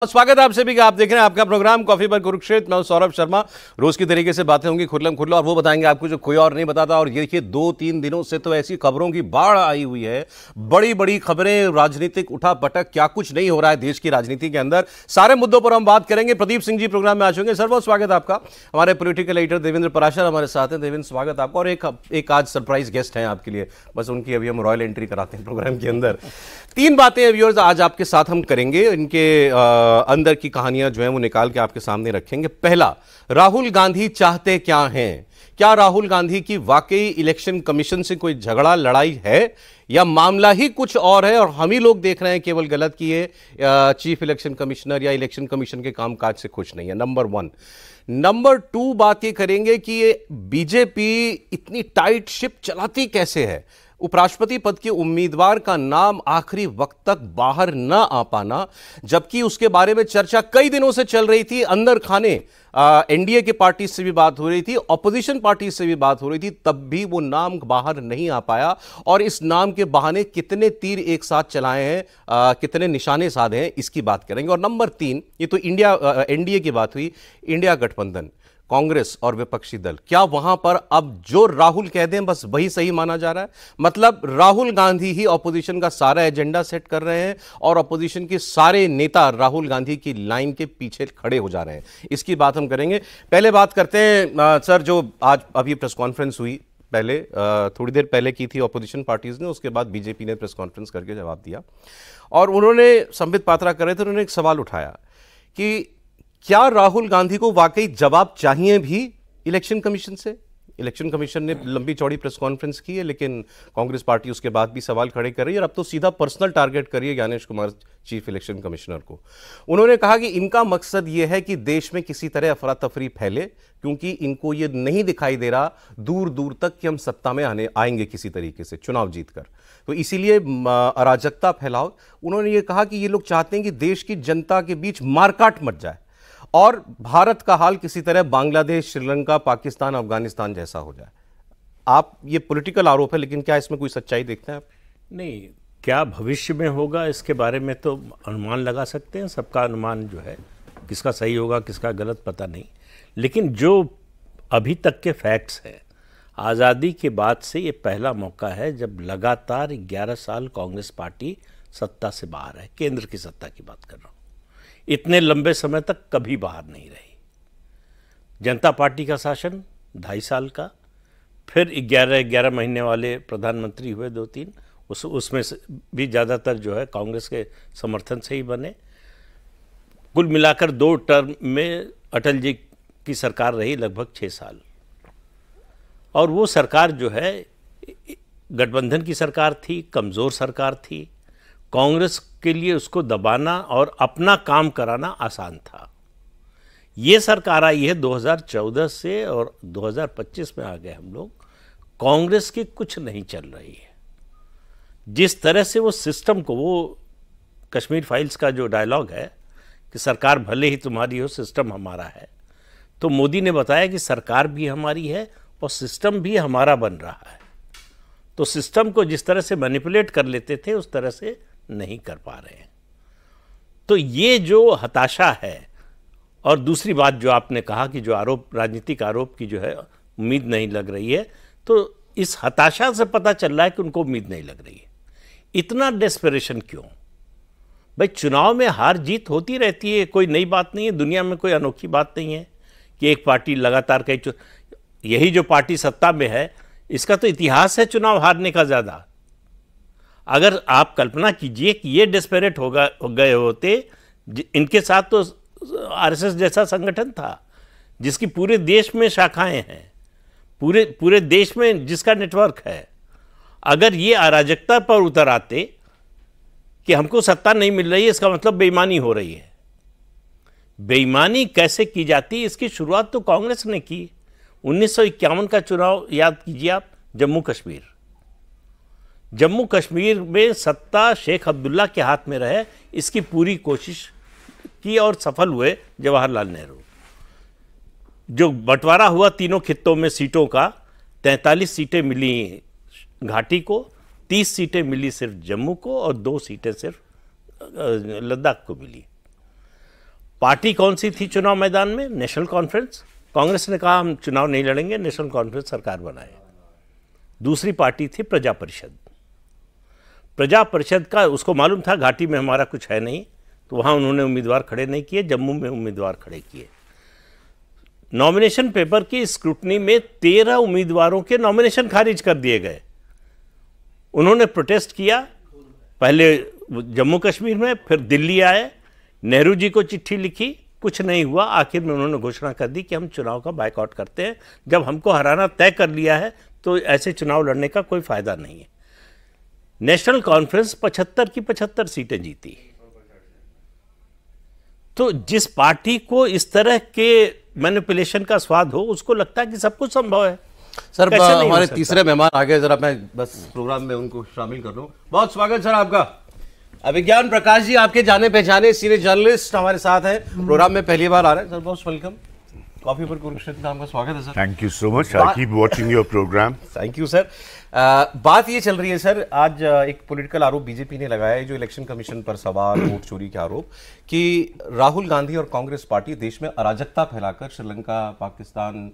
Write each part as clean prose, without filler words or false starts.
स्वागत है आप सभी का। आप देख रहे हैं आपका प्रोग्राम कॉफी पर कुरुक्षेत्र। मैं हूं सौरभ शर्मा। रोज की तरीके से बातें होंगी खुल्लम खुल्ला और वो बताएंगे आपको जो कोई और नहीं बताता। और ये देखिए 2-3 दिनों से तो ऐसी खबरों की बाढ़ आई हुई है, बड़ी बड़ी खबरें, राजनीतिक उठापटक, क्या कुछ नहीं हो रहा है देश की राजनीति के अंदर। सारे मुद्दों पर हम बात करेंगे। प्रदीप सिंह जी प्रोग्राम में आ चुके हैं। सर बहुत स्वागत है आपका। हमारे पॉलिटिकल एडिटर देवेंद्र पराशर हमारे साथ हैं। देवेंद्र स्वागत आपका। और एक आज सरप्राइज गेस्ट हैं आपके लिए, बस उनकी अभी हम रॉयल एंट्री कराते हैं प्रोग्राम के अंदर। 3 बातें व्यूअर्स आज आपके साथ हम करेंगे। इनके अंदर की कहानियां जो हैं वो निकाल के आपके सामने रखेंगे। पहला, राहुल गांधी चाहते क्या हैं? क्या राहुल गांधी की वाकई इलेक्शन कमीशन से कोई झगड़ा लड़ाई है या मामला ही कुछ और है और हम ही लोग देख रहे हैं केवल गलत कि ये चीफ इलेक्शन कमिश्नर या इलेक्शन कमीशन के कामकाज से खुश नहीं है? नंबर 1। नंबर 2 बात ये करेंगे कि ये बीजेपी इतनी टाइट शिप चलाती कैसे है? उपराष्ट्रपति पद के उम्मीदवार का नाम आखिरी वक्त तक बाहर न आ पाना, जबकि उसके बारे में चर्चा कई दिनों से चल रही थी। अंदर खाने एनडीए के पार्टी से भी बात हो रही थी, ऑपोजिशन पार्टी से भी बात हो रही थी, तब भी वो नाम बाहर नहीं आ पाया। और इस नाम के बहाने कितने तीर एक साथ चलाए हैं, कितने निशाने साधे हैं, इसकी बात करेंगे। और नंबर 3, ये तो इंडिया एनडीए की बात हुई। इंडिया गठबंधन, कांग्रेस और विपक्षी दल, क्या वहां पर अब जो राहुल कह दें बस वही सही माना जा रहा है? मतलब राहुल गांधी ही ऑपोजिशन का सारा एजेंडा सेट कर रहे हैं और ऑपोजिशन के सारे नेता राहुल गांधी की लाइन के पीछे खड़े हो जा रहे हैं। इसकी बात हम करेंगे। पहले बात करते हैं सर, जो आज अभी प्रेस कॉन्फ्रेंस हुई, पहले थोड़ी देर पहले की थी ऑपोजिशन पार्टीज ने, उसके बाद बीजेपी ने प्रेस कॉन्फ्रेंस करके जवाब दिया और उन्होंने, संबित पात्रा कर रहे थे, उन्होंने एक सवाल उठाया कि क्या राहुल गांधी को वाकई जवाब चाहिए भी इलेक्शन कमीशन से? इलेक्शन कमीशन ने लंबी चौड़ी प्रेस कॉन्फ्रेंस की है, लेकिन कांग्रेस पार्टी उसके बाद भी सवाल खड़े कर रही है और अब तो सीधा पर्सनल टारगेट कर रही है Gyanesh Kumar, chief election commissioner को। उन्होंने कहा कि इनका मकसद यह है कि देश में किसी तरह अफरा तफरी फैले, क्योंकि इनको यह नहीं दिखाई दे रहा दूर दूर तक कि हम सत्ता में आएंगे किसी तरीके से चुनाव जीतकर, तो इसीलिए अराजकता फैलाओ। उन्होंने ये कहा कि ये लोग चाहते हैं कि देश की जनता के बीच मारकाट मच जाए और भारत का हाल किसी तरह बांग्लादेश, श्रीलंका, पाकिस्तान, अफगानिस्तान जैसा हो जाए। आप, ये पॉलिटिकल आरोप है, लेकिन क्या इसमें कोई सच्चाई देखते हैं आप? नहीं, क्या भविष्य में होगा इसके बारे में तो अनुमान लगा सकते हैं। सबका अनुमान जो है, किसका सही होगा किसका गलत पता नहीं, लेकिन जो अभी तक के फैक्ट्स हैं, आज़ादी के बाद से ये पहला मौका है जब लगातार 11 साल कांग्रेस पार्टी सत्ता से बाहर है। केंद्र की सत्ता की बात कर रहा हूँ। इतने लंबे समय तक कभी बाहर नहीं रही। जनता पार्टी का शासन 2.5 साल का, फिर 11 महीने वाले प्रधानमंत्री हुए 2-3, उसमें भी ज़्यादातर जो है कांग्रेस के समर्थन से ही बने। कुल मिलाकर 2 टर्म में अटल जी की सरकार रही लगभग 6 साल। और वो सरकार जो है गठबंधन की सरकार थी, कमज़ोर सरकार थी। कांग्रेस के लिए उसको दबाना और अपना काम कराना आसान था। ये सरकार आई है 2014 से और 2025 में आ गए हम लोग। कांग्रेस की कुछ नहीं चल रही है। जिस तरह से वो सिस्टम को, वो कश्मीर फाइल्स का जो डायलॉग है कि सरकार भले ही तुम्हारी हो, सिस्टम हमारा है, तो मोदी ने बताया कि सरकार भी हमारी है और सिस्टम भी हमारा बन रहा है। तो सिस्टम को जिस तरह से मैनिपुलेट कर लेते थे उस तरह से नहीं कर पा रहे हैं। तो ये जो हताशा है, और दूसरी बात जो आपने कहा कि जो आरोप, राजनीतिक आरोप की जो है उम्मीद नहीं लग रही है, तो इस हताशा से पता चल रहा है कि उनको उम्मीद नहीं लग रही है। इतना डेस्परेशन क्यों? भाई, चुनाव में हार जीत होती रहती है, कोई नई बात नहीं है, दुनिया में कोई अनोखी बात नहीं है कि एक पार्टी लगातार कई, यही जो पार्टी सत्ता में है इसका तो इतिहास है चुनाव हारने का ज़्यादा। अगर आप कल्पना कीजिए कि ये डेस्परेट हो गए होते, इनके साथ तो आरएसएस जैसा संगठन था जिसकी पूरे देश में शाखाएं हैं, पूरे देश में जिसका नेटवर्क है। अगर ये अराजकता पर उतर आते कि हमको सत्ता नहीं मिल रही है, इसका मतलब बेईमानी हो रही है। बेईमानी कैसे की जाती है इसकी शुरुआत तो कांग्रेस ने की। 1951 का चुनाव याद कीजिए आप। जम्मू कश्मीर में सत्ता शेख अब्दुल्ला के हाथ में रहे, इसकी पूरी कोशिश की और सफल हुए जवाहरलाल नेहरू। जो बंटवारा हुआ तीनों खित्तों में सीटों का, 43 सीटें मिली घाटी को, 30 सीटें मिली सिर्फ जम्मू को और 2 सीटें सिर्फ लद्दाख को मिली। पार्टी कौन सी थी चुनाव मैदान में? National conference. कांग्रेस ने कहा हम चुनाव नहीं लड़ेंगे, नेशनल कॉन्फ्रेंस सरकार बनाए। दूसरी पार्टी थी प्रजा परिषद। प्रजा परिषद का उसको मालूम था घाटी में हमारा कुछ है नहीं, तो वहाँ उन्होंने उम्मीदवार खड़े नहीं किए, जम्मू में उम्मीदवार खड़े किए। नॉमिनेशन पेपर की स्क्रूटनी में 13 उम्मीदवारों के नॉमिनेशन खारिज कर दिए गए। उन्होंने प्रोटेस्ट किया, पहले जम्मू कश्मीर में, फिर दिल्ली आए, नेहरू जी को चिट्ठी लिखी, कुछ नहीं हुआ। आखिर में उन्होंने घोषणा कर दी कि हम चुनाव का बायकॉट करते हैं, जब हमको हराना तय कर लिया है तो ऐसे चुनाव लड़ने का कोई फायदा नहीं है। नेशनल कॉन्फ्रेंस 75 की 75 सीटें जीती। तो जिस पार्टी को इस तरह के मैनिपुलेशन का स्वाद हो, उसको लगता है कि सब कुछ संभव है। सर हमारे तीसरे मेहमान आ गए, जरा मैं बस प्रोग्राम में उनको शामिल कर लूं। बहुत स्वागत सर आपका। अभिज्ञान प्रकाश जी, आपके जाने पहचाने सीनियर जर्नलिस्ट हमारे साथ हैं, प्रोग्राम में पहली बार आ रहे हैं सर, बहुत वेलकम। कॉफी पर कुरुक्षेत्र में आपका स्वागत है sir. Thank you so much, I keep watching your programme. Thank you sir. बात ये चल रही है सर, आज एक पॉलिटिकल आरोप बीजेपी ने लगाया है, जो इलेक्शन कमीशन पर सवाल, वोट चोरी के आरोप, कि राहुल गांधी और कांग्रेस पार्टी देश में अराजकता फैलाकर श्रीलंका, पाकिस्तान,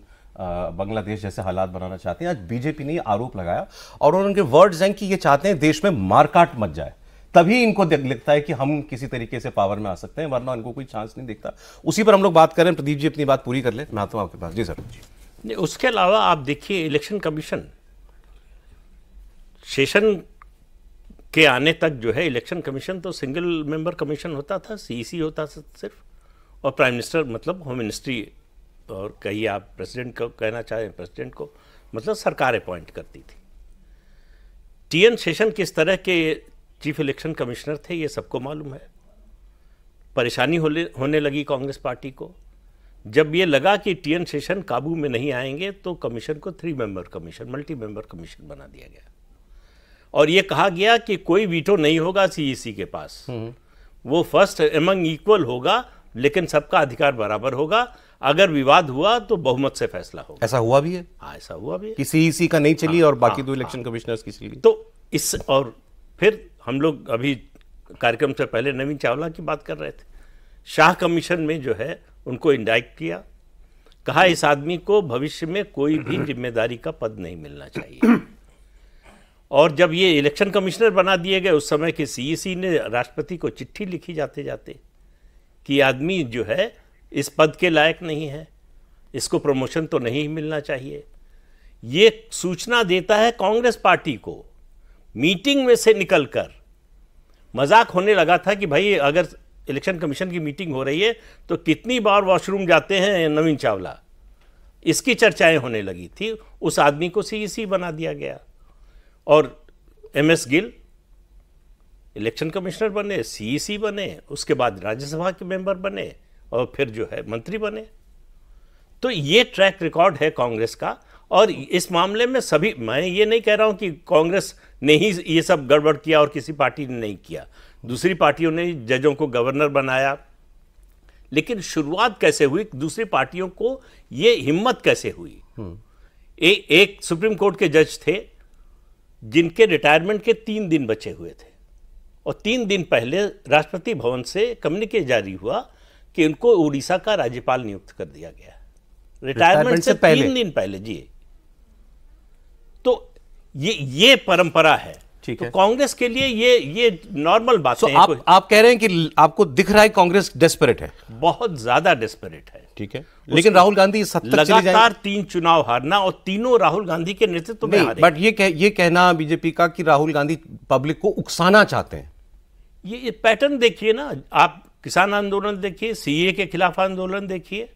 बांग्लादेश जैसे हालात बनाना चाहते हैं। आज बीजेपी ने आरोप लगाया और उनके वर्ड्स हैं कि ये चाहते हैं देश में मारकाट मच जाए, तभी इनको लगता है कि हम किसी तरीके से पावर में आ सकते हैं, वरना इनको कोई चांस नहीं दिखता। उसी पर हम लोग बात करें। प्रदीप जी अपनी बात पूरी कर ले, मैं आता हूं आपके पास। जी सर। नहीं, उसके अलावा आप देखिए इलेक्शन कमीशन सेशन के आने तक जो है, इलेक्शन कमीशन तो सिंगल मेंबर कमीशन होता था, सीईसी होता था सिर्फ, और प्राइम मिनिस्टर मतलब होम मिनिस्ट्री, और कहिए आप प्रेसिडेंट को कहना चाहें, प्रेसिडेंट को, मतलब सरकार अपॉइंट करती थी। टीएन शेषन किस तरह के चीफ इलेक्शन कमिश्नर थे ये सबको मालूम है। परेशानी होने लगी कांग्रेस पार्टी को, जब ये लगा कि टीएन शेषन काबू में नहीं आएंगे, तो कमीशन को 3 member commission, multi member commission बना दिया गया, और ये कहा गया कि कोई वीटो नहीं होगा सीईसी के पास, वो फर्स्ट एमंग इक्वल होगा, लेकिन सबका अधिकार बराबर होगा। अगर विवाद हुआ तो बहुमत से फैसला होगा। ऐसा हुआ भी है? हाँ, ऐसा हुआ भी है कि सीईसी का नहीं चली और बाकी 2 इलेक्शन कमिश्नर्स की चली। तो इस, और फिर हम लोग अभी कार्यक्रम से पहले नवीन चावला की बात कर रहे थे, शाह कमीशन में जो है उनको इंडाइट किया, कहा इस आदमी को भविष्य में कोई भी जिम्मेदारी का पद नहीं मिलना चाहिए। और जब ये इलेक्शन कमिश्नर बना दिए गए, उस समय के सीईसी ने राष्ट्रपति को चिट्ठी लिखी जाते जाते कि आदमी जो है इस पद के लायक नहीं है, इसको प्रमोशन तो नहीं मिलना चाहिए। ये सूचना देता है कांग्रेस पार्टी को। मीटिंग में से निकलकर मजाक होने लगा था कि भाई अगर इलेक्शन कमीशन की मीटिंग हो रही है तो कितनी बार वॉशरूम जाते हैं नवीन चावला, इसकी चर्चाएं होने लगी थी। उस आदमी को सीईसी बना दिया गया, और एमएस गिल इलेक्शन कमिश्नर बने, सीईसी बने, उसके बाद राज्यसभा के मेंबर बने, और फिर जो है मंत्री बने। तो ये ट्रैक रिकॉर्ड है कांग्रेस का। और इस मामले में सभी, मैं ये नहीं कह रहा हूं कि कांग्रेस ने ही ये सब गड़बड़ किया और किसी पार्टी ने नहीं किया, दूसरी पार्टियों ने जजों को गवर्नर बनाया, लेकिन शुरुआत कैसे हुई, दूसरी पार्टियों को ये हिम्मत कैसे हुई। एक सुप्रीम कोर्ट के जज थे जिनके रिटायरमेंट के 3 दिन बचे हुए थे, और 3 दिन पहले राष्ट्रपति भवन से कम्युनिके जारी हुआ कि उनको उड़ीसा का राज्यपाल नियुक्त कर दिया गया, रिटायरमेंट से 3 दिन पहले। जी, तो ये परंपरा है। ठीक तो है। कांग्रेस के लिए ये नॉर्मल बात है। आप कह रहे हैं कि आपको दिख रहा है कांग्रेस डेस्परेट है? बहुत ज्यादा डेस्परेट है। ठीक है, लेकिन राहुल गांधी लगातार 3 चुनाव हारना, और तीनों राहुल गांधी के नेतृत्व में हारे। बट ये कहना बीजेपी का कि राहुल गांधी पब्लिक को उकसाना चाहते हैं, ये पैटर्न देखिए ना आप। किसान आंदोलन देखिए, सीए के खिलाफ आंदोलन देखिए,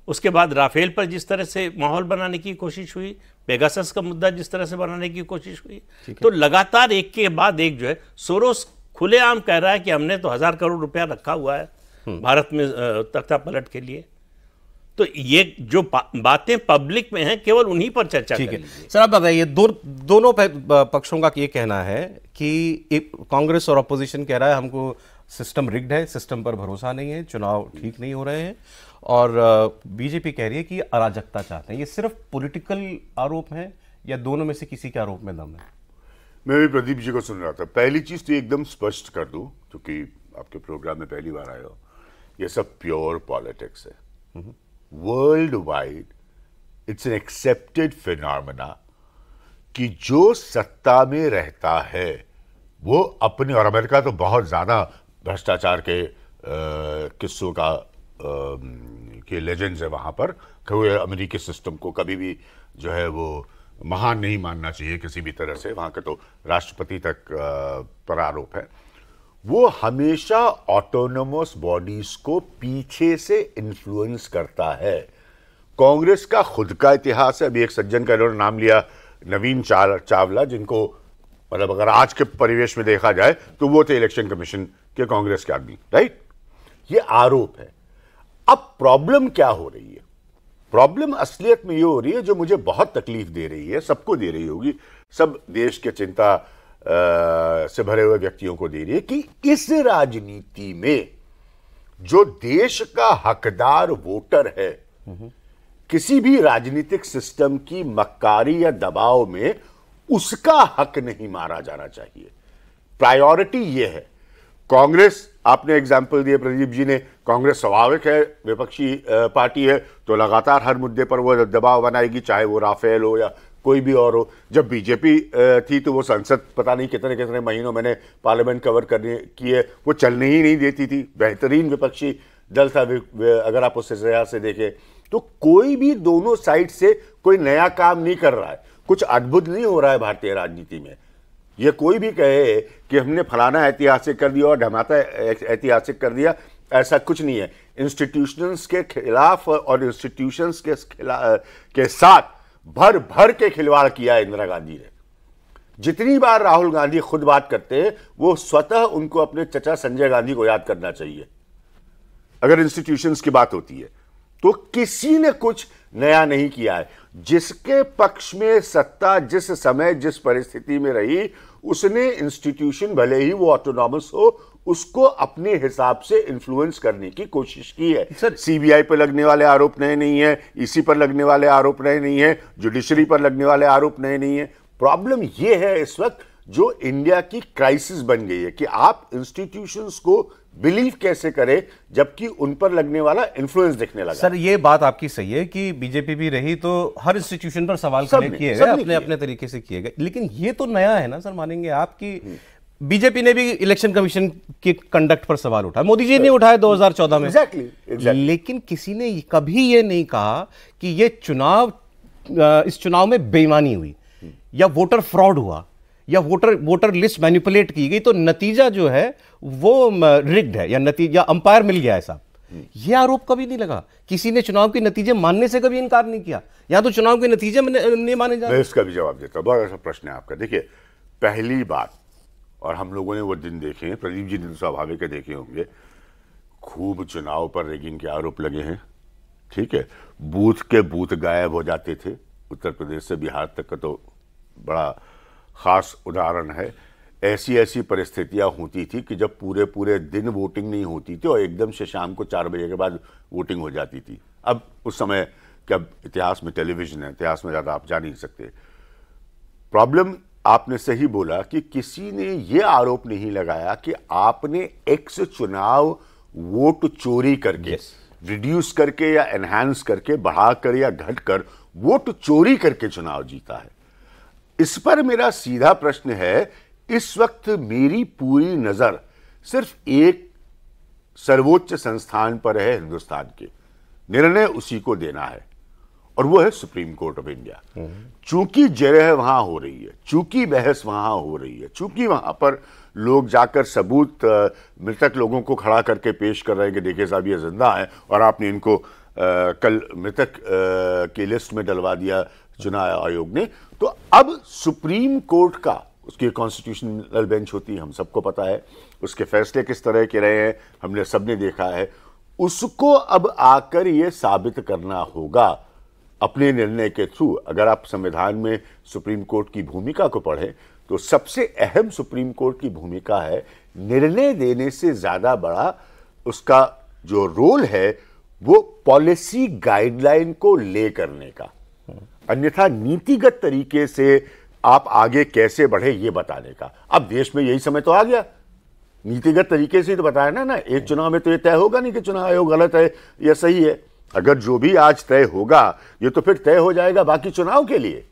उसके बाद राफेल पर जिस तरह से माहौल बनाने की कोशिश हुई, पेगासस का मुद्दा जिस तरह से बनाने की कोशिश हुई, तो लगातार एक के बाद एक जो है, सोरोस खुलेआम कह रहा है कि हमने तो 1000 करोड़ रुपया रखा हुआ है भारत में तख्ता पलट के लिए। तो ये जो बातें पब्लिक में हैं, केवल उन्हीं पर चर्चा कर लीजिए। सर आप बताइए, दोनों पक्षों का ये कहना है कि कांग्रेस और अपोजिशन कह रहा है हमको सिस्टम रिग्ड है, सिस्टम पर भरोसा नहीं है, चुनाव ठीक नहीं हो रहे हैं, और बीजेपी कह रही है कि अराजकता चाहते हैं। ये सिर्फ पॉलिटिकल आरोप हैं या दोनों में से किसी के आरोप में दम है? मैं भी प्रदीप जी को सुन रहा था। पहली चीज तो एकदम स्पष्ट कर दूं, क्योंकि आपके प्रोग्राम में पहली बार आया हो, ये सब प्योर पॉलिटिक्स है। World wide it's an accepted phenomena कि जो सत्ता में रहता है वो अपने, और अमेरिका तो बहुत ज्यादा भ्रष्टाचार के किस्सों का के लेजेंड्स है वहां पर। कोई अमेरिकी सिस्टम को कभी भी जो है वो महान नहीं मानना चाहिए किसी भी तरह से, वहां का तो राष्ट्रपति तक पर आरोप है। वो हमेशा ऑटोनोमस बॉडीज को पीछे से इन्फ्लुएंस करता है। कांग्रेस का खुद का इतिहास है। अभी एक सज्जन का इन्होंने नाम लिया, नवीन चावला, जिनको मतलब अगर आज के परिवेश में देखा जाए तो वो थे इलेक्शन कमीशन के कांग्रेस के आदमी, राइट। ये आरोप है। अब प्रॉब्लम क्या हो रही है? प्रॉब्लम असलियत में ये हो रही है जो मुझे बहुत तकलीफ दे रही है, सबको दे रही होगी, सब देश के चिंता से भरे हुए व्यक्तियों को दे रही है कि इस राजनीति में जो देश का हकदार वोटर है, किसी भी राजनीतिक सिस्टम की मक्कारी या दबाव में उसका हक नहीं मारा जाना चाहिए। प्रायोरिटी ये है। कांग्रेस, आपने एग्जाम्पल दिए प्रदीप जी ने, कांग्रेस स्वाभाविक है, विपक्षी पार्टी है तो लगातार हर मुद्दे पर वो दबाव बनाएगी, चाहे वो राफेल हो या कोई भी और हो। जब बीजेपी थी तो वो संसद पता नहीं कितने कितने महीनों मैंने पार्लियामेंट कवर करने की है, वो चलने ही नहीं देती थी। बेहतरीन विपक्षी दल था, अगर आप उस लिहाज से देखें तो कोई भी दोनों साइड से कोई नया काम नहीं कर रहा है, कुछ अद्भुत नहीं हो रहा है भारतीय राजनीति में। ये कोई भी कहे कि हमने फलाना ऐतिहासिक कर दिया और ढमाता ऐतिहासिक कर दिया, ऐसा कुछ नहीं है। इंस्टीट्यूशंस के खिलाफ और इंस्टीट्यूशंस के साथ भर भर के खिलवाड़ किया इंदिरा गांधी ने। जितनी बार राहुल गांधी खुद बात करते हैं, वो स्वतः उनको अपने चचा संजय गांधी को याद करना चाहिए। अगर इंस्टीट्यूशंस की बात होती है तो किसी ने कुछ नया नहीं किया है। जिसके पक्ष में सत्ता जिस समय जिस परिस्थिति में रही, उसने इंस्टीट्यूशन भले ही वो ऑटोनॉमस हो, उसको अपने हिसाब से इन्फ्लुएंस करने की कोशिश की है। सर, सीबीआई पर लगने वाले आरोप नए नहीं है, ईसी पर लगने वाले आरोप नए नहीं है, जुडिशरी पर लगने वाले आरोप नए नहीं है। प्रॉब्लम ये है इस वक्त जो इंडिया की क्राइसिस बन गई है कि आप इंस्टीट्यूशंस को बिलीव कैसे करें जबकि उन पर लगने वाला इन्फ्लुएंस दिखने लगा। सर, ये बात आपकी सही है कि बीजेपी भी रही तो हर इंस्टीट्यूशन पर सवाल किए गए, अपने अपने तरीके से किए गए। लेकिन ये तो नया है ना सर, मानेंगे आप कि बीजेपी ने भी इलेक्शन कमीशन के कंडक्ट पर सवाल उठाया, मोदी जी ने उठाया 2014 में। Exactly. लेकिन किसी ने कभी ये नहीं कहा कि ये इस चुनाव में बेईमानी हुई या वोटर फ्रॉड हुआ या वोटर लिस्ट मैनिपुलेट की गई, तो नतीजा जो है वो रिग्ड है या नतीजा अंपायर मिल गया है साहब। ये आरोप कभी नहीं लगा। किसी ने चुनाव के नतीजे मानने से कभी इनकार नहीं किया। यहां तो चुनाव के नतीजे नहीं माने जा रहे। मैं इसका भी जवाब देता हूं, बहुत अच्छा प्रश्न है आपका। देखिए, पहली बात, और हम लोगों ने वो दिन देखे हैं, प्रदीप जी ने स्वाभाविक है देखे होंगे, खूब चुनाव पर रैगिंग के आरोप लगे हैं, ठीक है। बूथ के बूथ गायब हो जाते थे। उत्तर प्रदेश से बिहार तक का तो बड़ा खास उदाहरण है। ऐसी ऐसी परिस्थितियां होती थी कि जब पूरे पूरे दिन वोटिंग नहीं होती थी और एकदम से शाम को 4 बजे के बाद वोटिंग हो जाती थी। अब उस समय क्या इतिहास में टेलीविजन है, इतिहास में ज़्यादा आप जा नहीं सकते। प्रॉब्लम, आपने सही बोला कि किसी ने यह आरोप नहीं लगाया कि आपने एक्स चुनाव वोट चोरी करके, रिड्यूस करके या एनहांस करके, बढ़ाकर या घटकर वोट चोरी करके चुनाव जीता है। इस पर मेरा सीधा प्रश्न है, इस वक्त मेरी पूरी नजर सिर्फ एक सर्वोच्च संस्थान पर है हिंदुस्तान के, निर्णय उसी को देना है और वो है सुप्रीम कोर्ट ऑफ इंडिया। चूंकि जरह वहां हो रही है, चूंकि बहस वहां हो रही है, चूंकि वहां पर लोग जाकर सबूत मृतक लोगों को खड़ा करके पेश कर रहे हैं कि देखिए साहब ये जिंदा है और आपने इनको कल मृतक की लिस्ट में डलवा दिया चुनाव आयोग ने, तो अब सुप्रीम कोर्ट का, उसकी कॉन्स्टिट्यूशनल बेंच होती है, हम सबको पता है, उसके फैसले किस तरह के रहे हैं, हमने सबने देखा है। उसको अब आकर ये साबित करना होगा अपने निर्णय के थ्रू। अगर आप संविधान में सुप्रीम कोर्ट की भूमिका को पढ़ें तो सबसे अहम सुप्रीम कोर्ट की भूमिका है निर्णय देने से ज्यादा बड़ा उसका जो रोल है वो पॉलिसी गाइडलाइन को ले करने का, अन्यथा नीतिगत तरीके से आप आगे कैसे बढ़े ये बताने का। अब देश में यही समय तो आ गया, नीतिगत तरीके से तो बताया ना, एक चुनाव में तो ये तय होगा नहीं कि चुनाव आयोग गलत है या सही है। अगर जो भी आज तय होगा ये तो फिर तय हो जाएगा बाकी चुनाव के लिए।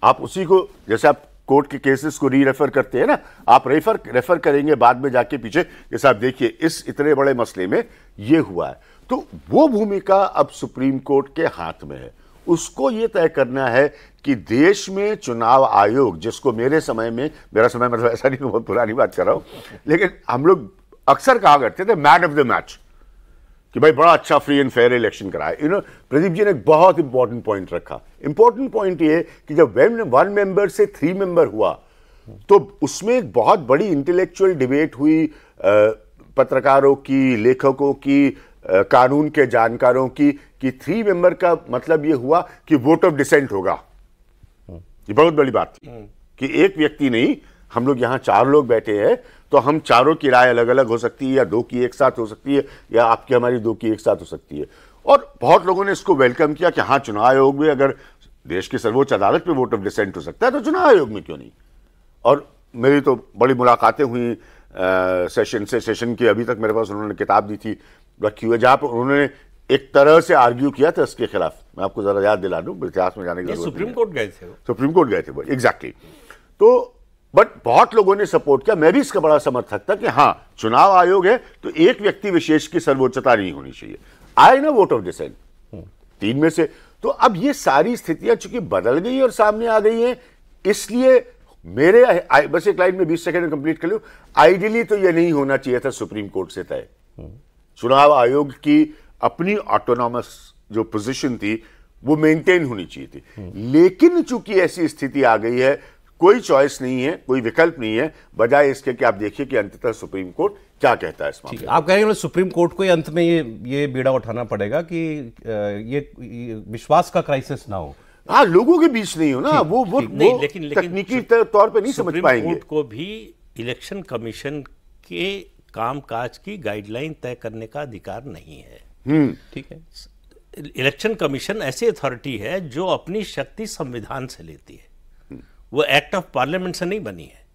आप उसी को, जैसे आप कोर्ट के केसेस को री रेफर करते हैं ना, आप रेफर करेंगे बाद में जाके पीछे, जैसे आप देखिए इस इतने बड़े मसले में ये हुआ है, तो वो भूमिका अब सुप्रीम कोर्ट के हाथ में है। उसको ये तय करना है कि देश में चुनाव आयोग, जिसको मेरे समय में, मेरा समय मतलब ऐसा नहीं, बहुत पुरानी बात कर रहा हूं, लेकिन हम लोग अक्सर कहा करते थे मैन ऑफ द मैच, कि भाई बड़ा अच्छा फ्री एंड फेयर इलेक्शन कराए। प्रदीप जी ने एक बहुत इंपॉर्टेंट पॉइंट रखा। इंपॉर्टेंट पॉइंट ये कि जब 1 मेंबर से 3 मेंबर हुआ तो उसमें एक बहुत बड़ी इंटेलेक्चुअल डिबेट हुई, पत्रकारों की, लेखकों की, कानून के जानकारों की, कि 3 मेंबर का मतलब ये हुआ कि वोट ऑफ डिसेंट होगा। ये बहुत बड़ी बात थी कि एक व्यक्ति नहीं, हम लोग यहां 4 लोग बैठे हैं तो हम चारों की राय अलग अलग हो सकती है, या 2 की एक साथ हो सकती है, या आपकी हमारी 2 की एक साथ हो सकती है। और बहुत लोगों ने इसको वेलकम किया कि हाँ, चुनाव आयोग में अगर देश की सर्वोच्च अदालत में वोट ऑफ डिसेंट हो सकता है तो चुनाव आयोग में क्यों नहीं। और मेरी तो बड़ी मुलाकातें हुई सेशन की, अभी तक मेरे पास उन्होंने किताब दी थी, रखी हुई है, जहां पर उन्होंने एक तरह से आर्ग्यू किया था इसके खिलाफ। मैं आपको जरा याद दिला दूं, इतिहास में जाने की जरूरत नहीं है। सुप्रीम कोर्ट गए थे, सुप्रीम कोर्ट गए थे वो, एग्जैक्टली। तो बट बहुत लोगों ने सपोर्ट किया, मैं भी इसका बड़ा समर्थक था कि हाँ, चुनाव आयोग है तो एक व्यक्ति विशेष की सर्वोच्चता नहीं होनी चाहिए। आए ना वोट ऑफ डिसेंट 3 में से, तो अब ये सारी स्थितियां चूंकि बदल गई और सामने आ गई हैं, इसलिए मेरे बस एक लाइन में 20 सेकंड में कंप्लीट कर लूं, आइडियली तो ये नहीं होना चाहिए था सुप्रीम कोर्ट से तय। चुनाव आयोग की अपनी ऑटोनॉमस जो पोजीशन थी वो मेंटेन होनी चाहिए थी, लेकिन चूंकि ऐसी स्थिति आ गई है, कोई चॉइस नहीं है, कोई विकल्प नहीं है, बजाय इसके कि आप देखिए कि अंततः सुप्रीम कोर्ट क्या कहता है इस मामले में। आप कह रहे हैं सुप्रीम कोर्ट को अंत में ये बीड़ा उठाना पड़ेगा कि ये विश्वास का क्राइसिस ना हो। हाँ, लोगों के बीच नहीं हो ना, वो लेकिन तकनीकी तौर पे नहीं समझ पाएंगे। कोर्ट को भी इलेक्शन कमीशन के कामकाज की गाइडलाइन तय करने का अधिकार नहीं है। ठीक है, इलेक्शन कमीशन ऐसी अथॉरिटी है जो अपनी शक्ति संविधान से लेती है, वो एक्ट ऑफ पार्लियामेंट से नहीं बनी है,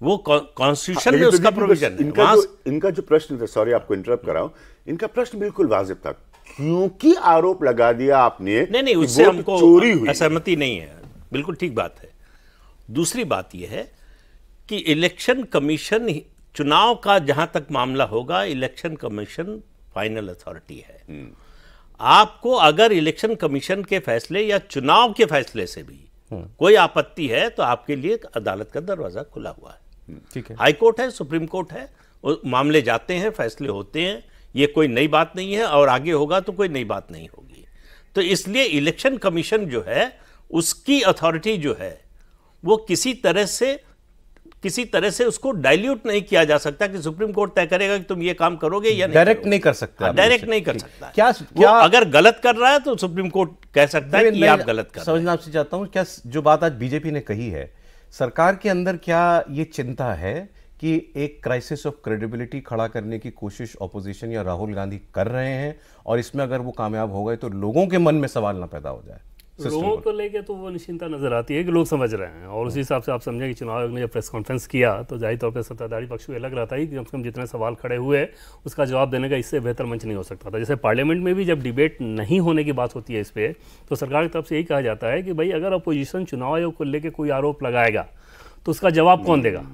वो कॉन्स्टिट्यूशन में उसका प्रोविजन है। इनका जो प्रश्न था, सॉरी आपको इंटरप्ट कर रहा हूं, इनका प्रश्न बिल्कुल वाजिब था, क्योंकि आरोप लगा दिया आपने। नहीं, उससे हमको चोरी हुई, असहमति नहीं है, बिल्कुल ठीक बात है। दूसरी बात यह है कि इलेक्शन कमीशन, चुनाव का जहां तक मामला होगा, इलेक्शन कमीशन फाइनल अथॉरिटी है। आपको अगर इलेक्शन कमीशन के फैसले या चुनाव के फैसले से भी कोई आपत्ति है तो आपके लिए अदालत का दरवाजा खुला हुआ है। ठीक है, हाई कोर्ट है, सुप्रीम कोर्ट है, मामले जाते हैं, फैसले होते हैं, ये कोई नई बात नहीं है, और आगे होगा तो कोई नई बात नहीं होगी। तो इसलिए इलेक्शन कमीशन जो है, उसकी अथॉरिटी जो है, वो किसी तरह से उसको डाइल्यूट नहीं किया जा सकता कि सुप्रीम कोर्ट तय करेगा कि तुम ये काम करोगे या नहीं। डायरेक्ट नहीं कर सकते, डायरेक्ट नहीं कर सकता। क्या अगर गलत कर रहा है तो सुप्रीम कोर्ट कह सकता है कि आप गलत कर रहे हैं। समझना आपसे चाहता हूं, क्या जो बात आज बीजेपी ने कही है, सरकार के अंदर क्या ये चिंता है कि एक क्राइसिस ऑफ क्रेडिबिलिटी खड़ा करने की कोशिश ऑपोजिशन या राहुल गांधी कर रहे हैं, और इसमें अगर वो कामयाब हो गए तो लोगों के मन में सवाल ना पैदा हो जाए? लोगों को लेके तो वो निश्चिंता नजर आती है कि लोग समझ रहे हैं, और उसी हिसाब से आप समझें कि चुनाव आयोग ने जब प्रेस कॉन्फ्रेंस किया तो जाहिर तौर पर सत्ताधारी पक्ष को ये लग रहा था कि कम से कम जितने सवाल खड़े हुए उसका जवाब देने का इससे बेहतर मंच नहीं हो सकता था। जैसे पार्लियामेंट में भी जब डिबेट नहीं होने की बात होती है इस पर, तो सरकार की तरफ से यही कहा जाता है कि भाई अगर अपोजिशन चुनाव आयोग को लेकर कोई आरोप लगाएगा तो उसका जवाब कौन देगा।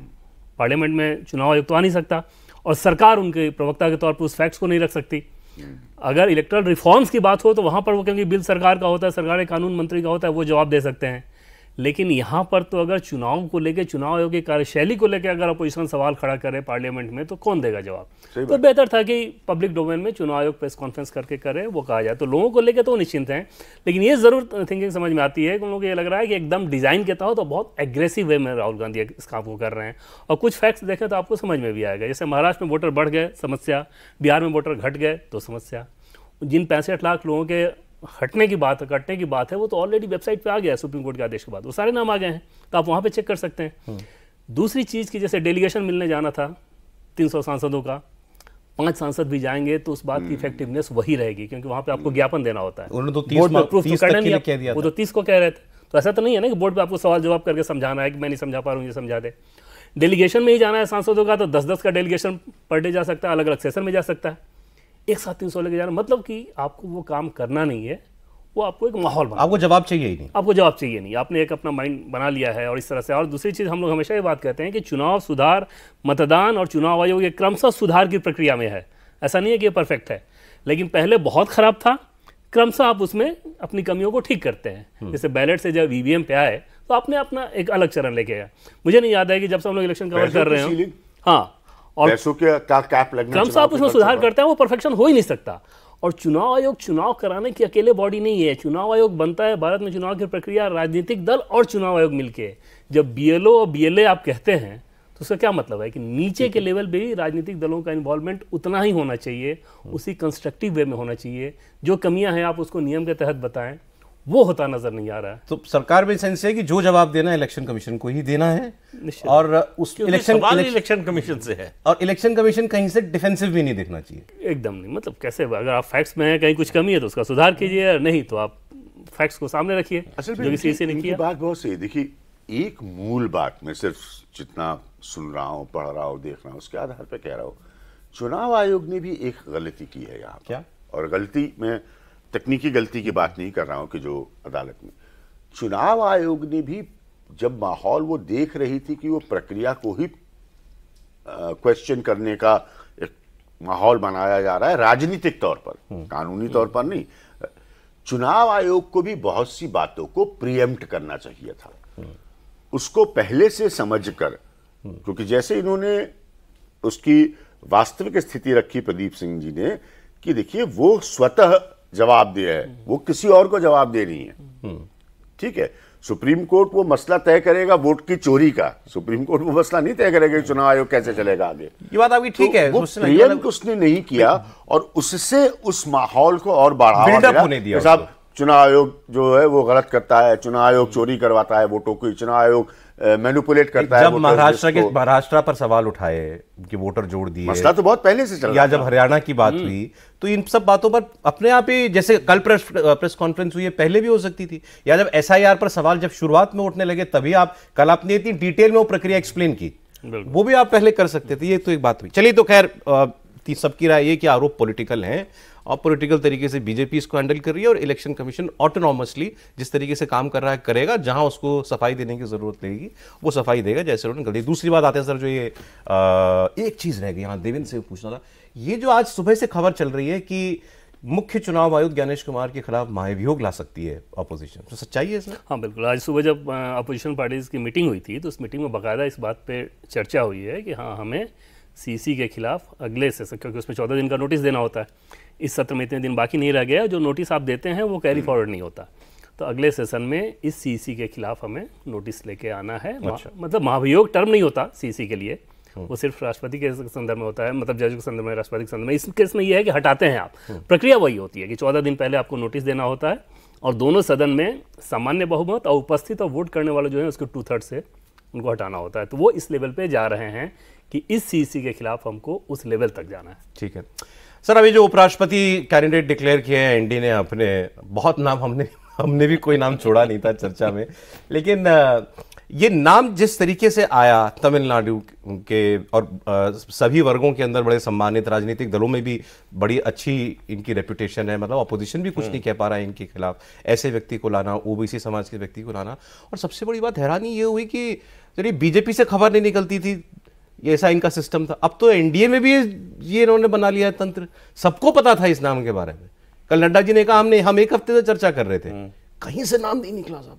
पार्लियामेंट में चुनाव आयोग तो आ नहीं सकता, और सरकार उनके प्रवक्ता के तौर पर उस फैक्ट्स को नहीं रख सकती। अगर इलेक्टोरल रिफॉर्म्स की बात हो तो वहां पर वो, क्योंकि बिल सरकार का होता है, सरकार के कानून मंत्री का होता है, वो जवाब दे सकते हैं। लेकिन यहाँ पर तो अगर चुनाव को लेकर, चुनाव आयोग की कार्यशैली को लेकर अगर अपोजिशन सवाल खड़ा करे पार्लियामेंट में, तो कौन देगा जवाब? तो बेहतर था कि पब्लिक डोमेन में चुनाव आयोग प्रेस कॉन्फ्रेंस करके करे, वो कहा जाए। तो लोगों को लेकर तो निश्चिंत हैं, लेकिन ये जरूर थिंकिंग समझ में आती है कि उन लोगों को ये लग रहा है कि एकदम डिजाइन के तहत तो बहुत एग्रेसिव वे में राहुल गांधी इस काम को कर रहे हैं। और कुछ फैक्ट्स देखें तो आपको समझ में भी आएगा। जैसे महाराष्ट्र में वोटर बढ़ गए, समस्या; बिहार में वोटर घट गए तो समस्या। जिन 65 लाख लोगों के कटने की बात है, वो तो ऑलरेडी वेबसाइट पे आ गया है सुप्रीम कोर्ट के आदेश के बाद, वो सारे नाम आ गए हैं, तो आप वहाँ पे चेक कर सकते हैं। दूसरी चीज़ की, जैसे डेलीगेशन मिलने जाना था 300 सांसदों का, 5 सांसद भी जाएंगे तो उस बात की इफेक्टिवनेस वही रहेगी, क्योंकि वहाँ पे आपको ज्ञापन देना होता है। उन्होंने तो 30 को कह रहे थे, तो ऐसा तो नहीं है ना कि बोर्ड पे आपको सवाल जवाब करके समझाना है कि मैं नहीं समझा पा रहा हूँ, ये समझा दे। डेलीगेशन में ही जाना है सांसदों का तो 10-10 का डेलीगेशन पर डे जा सकता है, अलग अलग सेशन में जा सकता है। एक साथ 300 लेके जाना मतलब कि आपको वो काम करना नहीं है, वो आपको एक माहौल बना, आपको जवाब चाहिए ही नहीं, आपको जवाब चाहिए नहीं, आपने एक अपना माइंड बना लिया है। और इस तरह से, और दूसरी चीज़ हम लोग हमेशा ये बात कहते हैं कि चुनाव सुधार, मतदान और चुनाव आयोग ये क्रमशः सुधार की प्रक्रिया में है। ऐसा नहीं है कि ये परफेक्ट है, लेकिन पहले बहुत खराब था, क्रमशः आप उसमें अपनी कमियों को ठीक करते हैं। जैसे बैलेट से जब ईवीएम पे आए तो आपने अपना एक अलग चरण लेके आया। मुझे नहीं याद है कि जब से हम लोग इलेक्शन कवर कर रहे हैं, हाँ, और पैसों के कैप लगना, क्रमशः आप उसमें सुधार करते हैं, वो परफेक्शन हो ही नहीं सकता। और चुनाव आयोग चुनाव कराने की अकेले बॉडी नहीं है। चुनाव आयोग बनता है, भारत में चुनाव की प्रक्रिया राजनीतिक दल और चुनाव आयोग मिलके। जब बीएलओ और बीएलए आप कहते हैं तो उसका क्या मतलब है कि नीचे के लेवल पे भी राजनीतिक दलों का इन्वॉल्वमेंट उतना ही होना चाहिए, उसी कंस्ट्रक्टिव वे में होना चाहिए। जो कमियां हैं आप उसको नियम के तहत बताएं, वो होता नजर नहीं आ रहा है। तो सरकार में सेंस है कि जो जवाब देना है इलेक्शन कमीशन को ही देना है, और उस इलेक्शन कमीशन से है, और इलेक्शन कमीशन कहीं से डिफेंसिव भी नहीं दिखना चाहिए। एकदम नहीं, मतलब कैसे, अगर आप फैक्ट्स में हैं, कहीं कुछ कमी है तो उसका सुधार कीजिए, नहीं तो आप फैक्ट्स को सामने रखिए। असल जो किसी से नहीं किया, बात बहुत सही। देखिए, एक मूल बात मैं सिर्फ जितना सुन रहा हूँ, पढ़ रहा हूँ, देख रहा हूँ, उसके आधार पर कह रहा हूँ, चुनाव आयोग ने भी एक गलती की है यहाँ। क्या? और गलती में तकनीकी गलती की बात नहीं कर रहा हूं कि जो अदालत में, चुनाव आयोग ने भी जब माहौल वो देख रही थी कि वो प्रक्रिया को ही क्वेश्चन करने का एक माहौल बनाया जा रहा है राजनीतिक तौर पर, कानूनी तौर पर नहीं, चुनाव आयोग को भी बहुत सी बातों को प्रीएम्प्ट करना चाहिए था, उसको पहले से समझकर। क्योंकि जैसे इन्होंने उसकी वास्तविक स्थिति रखी प्रदीप सिंह जी ने कि देखिए वो स्वतः जवाब दिया है, वो किसी और को जवाब दे रही है। ठीक है, सुप्रीम कोर्ट वो मसला तय करेगा वोट की चोरी का, सुप्रीम कोर्ट वो मसला नहीं तय करेगा कि चुनाव आयोग कैसे चलेगा आगे। ये बात आपकी ठीक है, वो प्रीएम्प्ट उसने नहीं किया और उससे उस माहौल को और बढ़ावा दिया। साहब चुनाव आयोग जो है वो गलत करता है, चुनाव आयोग चोरी करवाता है वोटों की, चुनाव आयोग मैनिपुलेट करता है। जब महाराष्ट्र पर सवाल उठाए कि वोटर जोड़ दिए, मसला तो बहुत पहले से चल रहा या जब हरियाणा की बात हुई, तो इन सब बातों पर अपने आप ही, जैसे कल प्रेस कॉन्फ्रेंस हुई है, पहले भी हो सकती थी, या जब एसआईआर पर सवाल जब शुरुआत में उठने लगे तभी आप, कल आपने इतनी डिटेल में वो प्रक्रिया एक्सप्लेन की, वो भी आप पहले कर सकते थे। ये तो एक बात हुई। चलिए, तो खैर सबकी राय ये कि आरोप पॉलिटिकल हैं और पॉलिटिकल तरीके से बीजेपी इसको हैंडल कर रही है, और इलेक्शन कमीशन ऑटोनॉमसली जिस तरीके से काम कर रहा है करेगा, जहां उसको सफाई देने की जरूरत लगेगी वो सफाई देगा, जैसे उन्होंने कर दी। दूसरी बात आते हैं सर, जो ये एक चीज रह गई यहाँ, देवेंद्र से पूछना था, ये जो आज सुबह से खबर चल रही है कि मुख्य चुनाव आयुक्त ज्ञानेश कुमार के खिलाफ महाभियोग ला सकती है अपोजिशन, तो सच्चाई है इसमें? हाँ बिल्कुल, आज सुबह जब अपोजिशन पार्टीज की मीटिंग हुई थी तो उस मीटिंग में बाकायदा इस बात पे चर्चा हुई है कि हाँ, हमें सीसी के खिलाफ अगले से, क्योंकि उसमें 14 दिन का नोटिस देना होता है, इस सत्र में इतने दिन बाकी नहीं रह गया, जो नोटिस आप देते हैं वो कैरी फॉरवर्ड नहीं होता, तो अगले सेशन में इस सीसी के खिलाफ हमें नोटिस लेके आना है। अच्छा। मतलब महाभियोग टर्म नहीं होता सीसी के लिए, वो सिर्फ राष्ट्रपति के संदर्भ में होता है, मतलब जज के संदर्भ में, राष्ट्रपति के संदर्भ में। इस केस में ये है कि हटाते हैं आप, प्रक्रिया वही होती है कि 14 दिन पहले आपको नोटिस देना होता है और दोनों सदन में सामान्य बहुमत और उपस्थित और वोट करने वाले जो है उसके 2/3 से उनको हटाना होता है। तो वो इस लेवल पे जा रहे हैं कि इस सीसी के खिलाफ हमको उस लेवल तक जाना है। ठीक है सर, अभी जो उपराष्ट्रपति कैंडिडेट डिक्लेयर किए हैं एनडी ने अपने, बहुत नाम हमने भी कोई नाम छोड़ा नहीं था चर्चा में, लेकिन ये नाम जिस तरीके से आया तमिलनाडु के और सभी वर्गों के अंदर बड़े सम्मानित, राजनीतिक दलों में भी बड़ी अच्छी इनकी रेपुटेशन है, मतलब अपोजिशन भी कुछ नहीं कह पा रहा है इनके खिलाफ, ऐसे व्यक्ति को लाना, ओबीसी समाज के व्यक्ति को लाना। और सबसे बड़ी बात हैरानी ये हुई कि चलिए बीजेपी से खबर नहीं निकलती थी, ये ऐसा इनका सिस्टम था, अब तो एनडीए में भी ये इन्होंने बना लिया है तंत्र, सबको पता था इस नाम के बारे में। कल नड्डा जी ने कहा हम एक हफ्ते से चर्चा कर रहे थे, कहीं से नाम नहीं निकला साहब।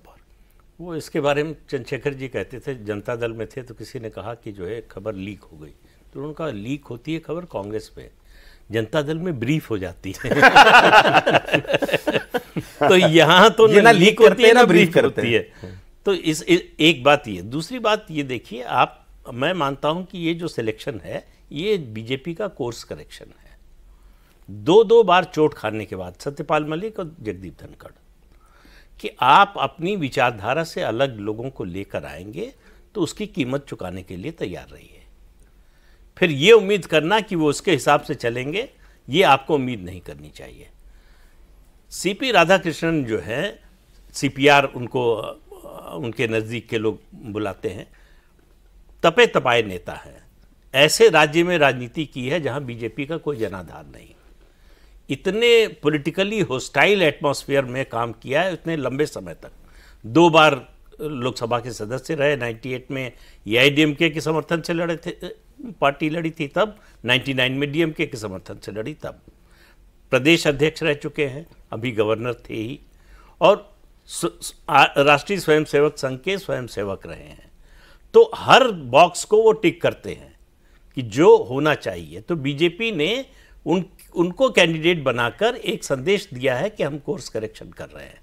वो इसके बारे में चंद्रशेखर जी कहते थे, जनता दल में थे तो किसी ने कहा कि जो है खबर लीक हो गई, तो उनका लीक होती है खबर कांग्रेस पे, जनता दल में ब्रीफ हो जाती है। तो यहाँ तो ना लीक होती है ना ब्रीफ होती है। तो इस एक बात ये, दूसरी बात ये देखिए आप, मैं मानता हूं कि ये जो सिलेक्शन है ये बीजेपी का कोर्स करेक्शन है। 2 बार चोट खाने के बाद सत्यपाल मलिक और जगदीप धनखड़, कि आप अपनी विचारधारा से अलग लोगों को लेकर आएंगे तो उसकी कीमत चुकाने के लिए तैयार रहिए। फिर ये उम्मीद करना कि वो उसके हिसाब से चलेंगे, ये आपको उम्मीद नहीं करनी चाहिए। सीपी राधाकृष्णन जो है, सीपीआर उनको उनके नज़दीक के लोग बुलाते हैं, तपे तपाए नेता हैं। ऐसे राज्य में राजनीति की है जहां बीजेपी का कोई जनाधार नहीं, इतने पॉलिटिकली होस्टाइल एटमॉस्फेयर में काम किया है इतने लंबे समय तक। 2 बार लोकसभा के सदस्य रहे, 98 में एआईडीएमके के समर्थन से लड़े थे, पार्टी लड़ी थी तब, 99 में डीएमके के समर्थन से लड़ी तब, प्रदेश अध्यक्ष रह चुके हैं, अभी गवर्नर थे ही, और राष्ट्रीय स्वयंसेवक संघ के स्वयंसेवक रहे हैं। तो हर बॉक्स को वो टिक करते हैं कि जो होना चाहिए। तो बीजेपी ने उनको कैंडिडेट बनाकर एक संदेश दिया है कि हम कोर्स करेक्शन कर रहे हैं,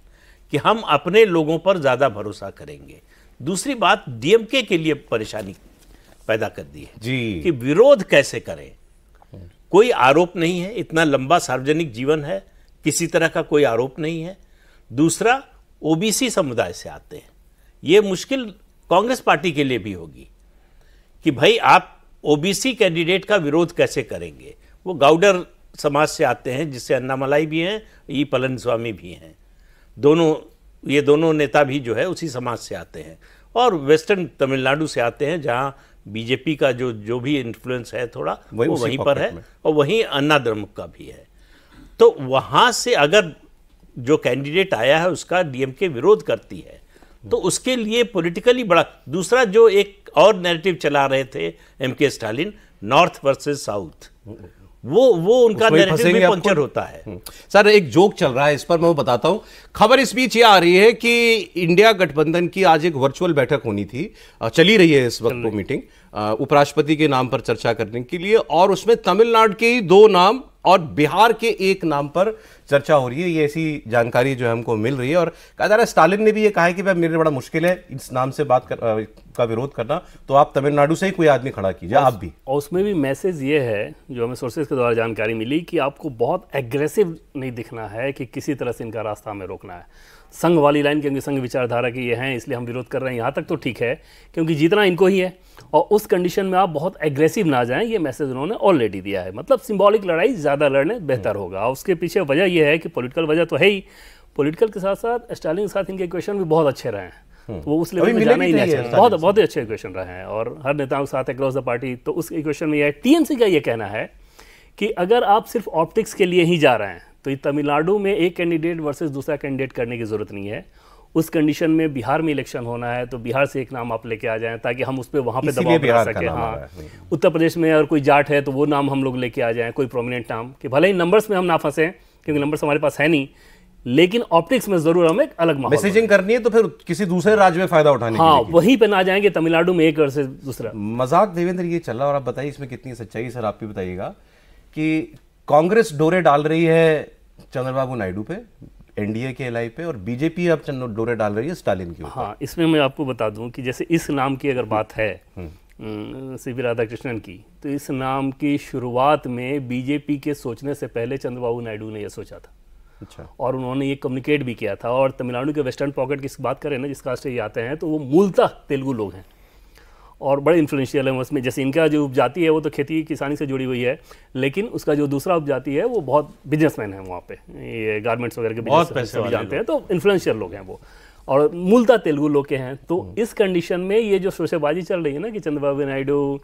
कि हम अपने लोगों पर ज़्यादा भरोसा करेंगे। दूसरी बात, डीएमके के लिए परेशानी पैदा कर दी है जी कि विरोध कैसे करें। कोई आरोप नहीं है, इतना लंबा सार्वजनिक जीवन है, किसी तरह का कोई आरोप नहीं है। दूसरा, ओबीसी समुदाय से आते हैं, ये मुश्किल कांग्रेस पार्टी के लिए भी होगी कि भाई आप ओबीसी कैंडिडेट का विरोध कैसे करेंगे। वो गाउडर समाज से आते हैं, जिससे अन्नामलाई भी हैं, ई पलनस्वामी भी हैं, ये दोनों नेता भी जो है उसी समाज से आते हैं, और वेस्टर्न तमिलनाडु से आते हैं जहां बीजेपी का जो भी इन्फ्लुएंस है थोड़ा वो वहीं पर है, और वहीं अन्ना द्रमुक का भी है। तो वहां से अगर जो कैंडिडेट आया है उसका डीएमके विरोध करती है तो उसके लिए पॉलिटिकली बड़ा। दूसरा, जो एक और नैरेटिव चला रहे थे MK Stalin, north versus south, वो उनका नैरेटिव में पंक्चर होता है। सर, एक जोक चल रहा है, इस पर मैं बताता हूं। खबर इस बीच ये आ रही है कि इंडिया गठबंधन की आज एक वर्चुअल बैठक होनी थी, चली रही है इस वक्त वो मीटिंग, उपराष्ट्रपति के नाम पर चर्चा करने के लिए, और उसमें तमिलनाडु के ही 2 नाम और बिहार के 1 नाम पर चर्चा हो रही है। ये ऐसी जानकारी जो है हमको मिल रही है, और कहा जा रहा है स्टालिन ने भी ये कहा है कि भाई मेरे लिए बड़ा मुश्किल है इस नाम से का विरोध करना, तो आप तमिलनाडु से ही कोई आदमी खड़ा कीजिए आप भी। और उसमें भी मैसेज ये है, जो हमें सोर्सेज के द्वारा जानकारी मिली, कि आपको बहुत एग्रेसिव नहीं दिखना है कि किसी तरह से इनका रास्ता हमें रोकना है। संघ वाली लाइन, क्योंकि संघ विचारधारा की ये हैं इसलिए हम विरोध कर रहे हैं, यहाँ तक तो ठीक है, क्योंकि जीतना इनको ही है, और उस कंडीशन में आप बहुत एग्रेसिव ना जाएं, ये मैसेज उन्होंने ऑलरेडी दिया है। मतलब सिंबॉलिक लड़ाई ज़्यादा लड़ने बेहतर होगा। उसके पीछे वजह यह है कि पॉलिटिकल वजह तो है ही, पॉलिटिकल के साथ साथ स्टालिन के साथ इनके इक्वेशन भी बहुत अच्छे रहे हैं, तो वो उस लेवल में जाना ही नहीं चाहिए। बहुत ही अच्छे इक्वेशन रहे हैं, और हर नेताओं के साथ अक्रॉस द पार्टी। तो उस इक्वेशन में यह है, टीएमसी का ये कहना है कि अगर आप सिर्फ ऑप्टिक्स के लिए ही जा रहे हैं तो तमिलनाडु में एक कैंडिडेट वर्सेस दूसरा कैंडिडेट करने की जरूरत नहीं है। उस कंडीशन में बिहार में इलेक्शन होना है तो बिहार से एक नाम आप लेके आ जाएं, ताकि हम उस पर वहाँ पे दबाव बना सके। हाँ, उत्तर प्रदेश में अगर कोई जाट है तो वो नाम हम लोग लेके आ जाएं, कोई प्रोमिनेंट नाम, कि भले ही नंबर्स में हम ना फंसे, क्योंकि नंबर्स हमारे पास है नहीं, लेकिन ऑप्टिक्स में जरूर हमें एक अलग माहौल मैसेजिंग करनी है, तो फिर किसी दूसरे राज्य में फायदा उठाने के लिए वहीं पे ना जाएंगे तमिलनाडु में एक वर्सेस दूसरा। मजाक देवेंद्र ये चल रहा, और आप बताइए इसमें कितनी सच्चाई, सर आप भी बताइएगा, कि कांग्रेस डोरे डाल रही है चंद्रबाबू नायडू पे, एनडीए के एलआई पे, और बीजेपी अब डोरे डाल रही है स्टालिन के ऊपर। हाँ, इसमें मैं आपको बता दूं कि जैसे इस नाम की अगर बात है सीवी राधाकृष्णन की, तो इस नाम की शुरुआत में बीजेपी के सोचने से पहले चंद्रबाबू नायडू ने यह सोचा था। अच्छा। और उन्होंने ये कम्युनिकेट भी किया था। और तमिलनाडु के वेस्टर्न पॉकेट की बात करें ना, जिस कास्ट से ये आते हैं, तो वो मूलतः तेलुगु लोग हैं और बड़े इन्फ्लुएंशियल हैं उसमें। जैसे इनका जो उपजाति है वो तो खेती किसानी से जुड़ी हुई है, लेकिन उसका जो दूसरा उपजाति है वो बहुत बिजनेसमैन है वहाँ पे, ये गारमेंट्स वगैरह के बिजनेस भी जानते हैं, तो इन्फ्लुएंशियल लोग हैं वो, और मूलतः तेलुगु लोग के हैं। तो इस कंडीशन में ये जो शोशेबाजी चल रही है ना कि चंद्रबाबू नायडू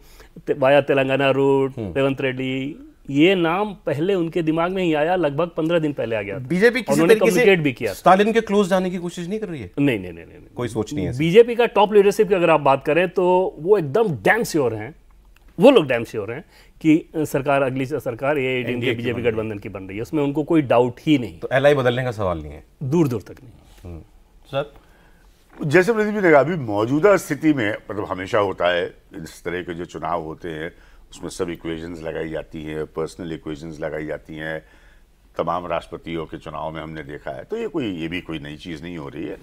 वाया तेलंगाना रूट, रेवंत रेड्डी, ये नाम पहले उनके दिमाग में ही आया, लगभग 15 दिन पहले आ गया। बीजेपी किसी तरीके से भी किया, स्टालिन के क्लोज जाने की कोशिश नहीं कर रही है? नहीं, कोई सोच नहीं है। बीजेपी का टॉप लीडरशिप की अगर आप बात करें तो वो एकदम डैम श्योर हैं, वो लोग डैम श्योर हैं कि सरकार, अगली सरकार एआईएडीएमके बीजेपी गठबंधन की बन रही है, उसमें उनको कोई डाउट ही नहीं। तो एलआई बदलने का सवाल नहीं है, दूर दूर तक नहीं। सर, जैसे प्रदीप जी ने कहा, अभी मौजूदा स्थिति में, मतलब हमेशा होता है इस तरह के जो चुनाव होते हैं, उसमें सब इक्वेशंस लगाई जाती हैं, पर्सनल इक्वेशंस लगाई जाती हैं, तमाम राष्ट्रपतियों के चुनाव में हमने देखा है। तो ये भी कोई नई चीज़ नहीं हो रही है,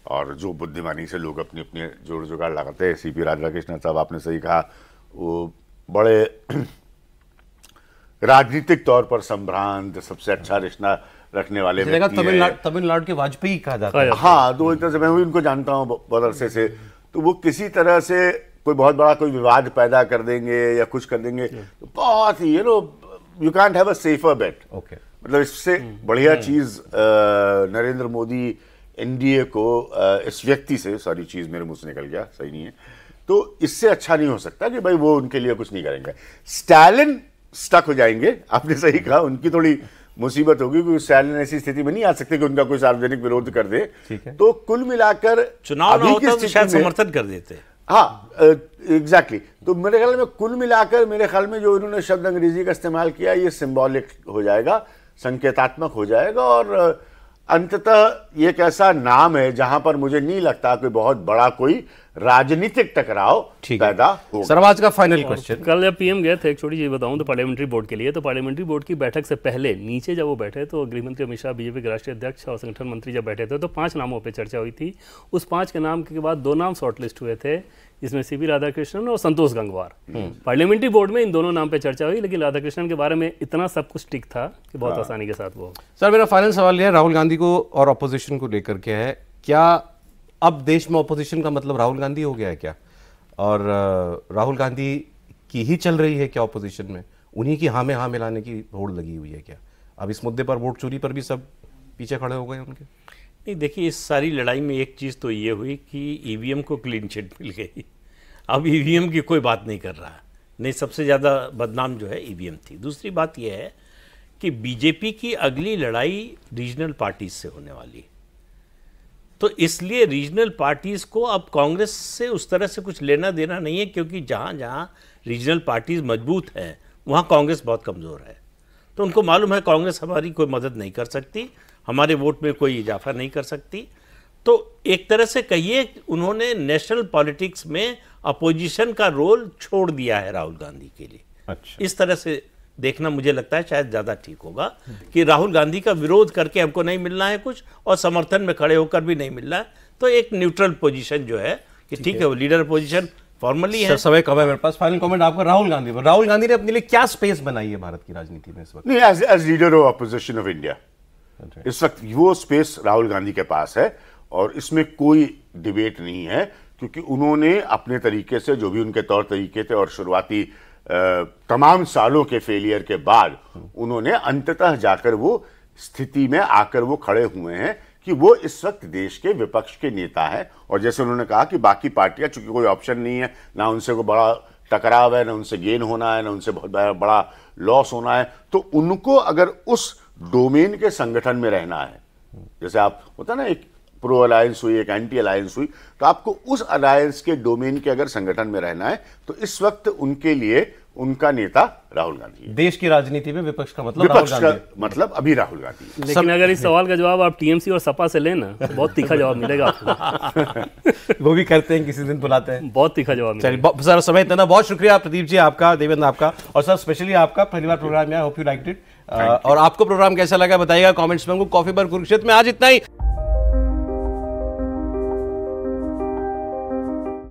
और जो बुद्धिमानी से लोग अपने अपने जोड़ जुगाड़ लगाते हैं। सीपी राधाकृष्णन साहब, आपने सही कहा, वो बड़े राजनीतिक तौर पर संभ्रांत, सबसे अच्छा रिश्ता रखने वाले तमिलनाडु के वाजपेयी कहा जाता है। हाँ, तो एक तरह से मैं भी उनको जानता हूँ बहुत अरसे से। तो वो किसी तरह से कोई बहुत बड़ा कोई विवाद पैदा कर देंगे या कुछ कर देंगे, तो बहुत ही you can't have a safer bet. मतलब इससे बढ़िया चीज नरेंद्र मोदी एनडीए को इस व्यक्ति से, सॉरी चीज मेरे मुंह से निकल गया, सही नहीं है, तो इससे अच्छा नहीं हो सकता कि भाई वो उनके लिए कुछ नहीं करेंगे। स्टालिन स्टक हो जाएंगे, आपने सही कहा, उनकी थोड़ी मुसीबत होगी क्योंकि स्टालिन ऐसी स्थिति में नहीं आ सकते कि उनका कोई सार्वजनिक विरोध कर दे। तो कुल मिलाकर चुनाव ना होता तो शायद समर्थन कर देते। हाँ, एग्जैक्टली। तो मेरे ख्याल में कुल मिलाकर मेरे ख्याल में जो इन्होंने शब्द अंग्रेजी का इस्तेमाल किया ये सिंबॉलिक हो जाएगा, संकेतात्मक हो जाएगा, और अंततः ये एक ऐसा नाम है जहां पर मुझे नहीं लगता कोई बहुत बड़ा कोई राजनीतिक टकराव पैदा होगा। सर, आज का फाइनल क्वेश्चन, कल जब पीएम गए थे, एक छोटी चीज बताऊं तो पार्लियामेंट्री बोर्ड के लिए, तो पार्लियामेंट्री बोर्ड की बैठक से पहले नीचे जब वो बैठे तो गृह मंत्री अमित शाह, बीजेपी के राष्ट्रीय अध्यक्ष और संगठन मंत्री जब बैठे थे तो 5 नामों पर चर्चा हुई थी। उस 5 के नाम के बाद 2 नाम शॉर्टलिस्ट हुए थे, इसमें सीवी राधाकृष्णन और संतोष गंगवार। पार्लियामेंट्री बोर्ड में इन दोनों नाम पे चर्चा हुई, लेकिन राधाकृष्णन के बारे में इतना सब कुछ टिक था कि बहुत आसानी के साथ वो। सर मेरा फाइनल सवाल यह है, राहुल गांधी को और ऑपोजिशन को लेकर के है, क्या अब देश में ऑपोजिशन का मतलब राहुल गांधी हो गया है क्या? और राहुल गांधी की ही चल रही है क्या ऑपोजिशन में? उन्हीं की हाँ में हाँ मिलाने की होड़ लगी हुई है क्या? अब इस मुद्दे पर, वोट चोरी पर भी सब पीछे खड़े हो गए उनके? नहीं, देखिए, इस सारी लड़ाई में एक चीज़ तो ये हुई कि ईवीएम को क्लीन चिट मिल गई। अब ईवीएम की कोई बात नहीं कर रहा है, नहीं, सबसे ज़्यादा बदनाम जो है ईवीएम थी। दूसरी बात यह है कि बीजेपी की अगली लड़ाई रीजनल पार्टीज से होने वाली है, तो इसलिए रीजनल पार्टीज को अब कांग्रेस से उस तरह से कुछ लेना देना नहीं है, क्योंकि जहाँ जहाँ रीजनल पार्टीज मजबूत हैं वहाँ कांग्रेस बहुत कमज़ोर है। तो उनको मालूम है कांग्रेस हमारी कोई मदद नहीं कर सकती, हमारे वोट में कोई इजाफा नहीं कर सकती। तो एक तरह से कहिए उन्होंने नेशनल पॉलिटिक्स में अपोजिशन का रोल छोड़ दिया है राहुल गांधी के लिए। अच्छा, इस तरह से देखना मुझे लगता है शायद ज़्यादा ठीक होगा कि राहुल गांधी का विरोध करके हमको नहीं मिलना है कुछ, और समर्थन में खड़े होकर भी नहीं मिलना है। तो एक न्यूट्रल पोजीशन जो है कि ठीक है, वो लीडर पोजीशन फॉर्मली है। समय कम है मेरे पास, फाइनल कमेंट आपका राहुल गांधी पर। राहुल गांधी ने अपने लिए क्या स्पेस बनाई है भारत की राजनीति में इस वक्त? नहीं, as leader of opposition of India इस वक्त वो स्पेस राहुल गांधी के पास है, और इसमें कोई डिबेट नहीं है, क्योंकि उन्होंने अपने तरीके से जो भी उनके तौर तरीके थे और शुरुआती तमाम सालों के फेलियर के बाद उन्होंने अंततः जाकर वो स्थिति में आकर वो खड़े हुए हैं कि वो इस वक्त देश के विपक्ष के नेता हैं। और जैसे उन्होंने कहा कि बाकी पार्टियां, चूंकि कोई ऑप्शन नहीं है, ना उनसे कोई बड़ा टकराव है, ना उनसे गेन होना है, ना उनसे बहुत बड़ा लॉस होना है, तो उनको अगर उस डोमेन के संगठन में रहना है, जैसे आप होता ना, एक प्रो अलायंस हुई, एक एंटी अलायंस हुई, तो आपको उस अलायंस के डोमेन के अगर संगठन में रहना है, तो इस वक्त उनके लिए उनका नेता राहुल गांधी है। देश की राजनीति में विपक्ष का मतलब विपक्ष राहुल का गांधी मतलब अभी राहुल गांधी है। लेकिन अगर इस सवाल का जवाब आप टीएमसी और सपा से लेना तो बहुत तीखा जवाब मिलेगा आपको। वो भी करते हैं, किसी दिन बुलाते हैं, बहुत तीखा जवाब मिलेगा। चलिए सर, समय इतना, बहुत शुक्रिया प्रदीप जी आपका, देवेंद्र आपका, और सर स्पेशली आपका पहली बार प्रोग्राम में, I hope you liked it. और आपको प्रोग्राम कैसा लगा बताइएगा कमेंट्स में। कॉफी पर कुरुक्षेत्र में आज इतना ही।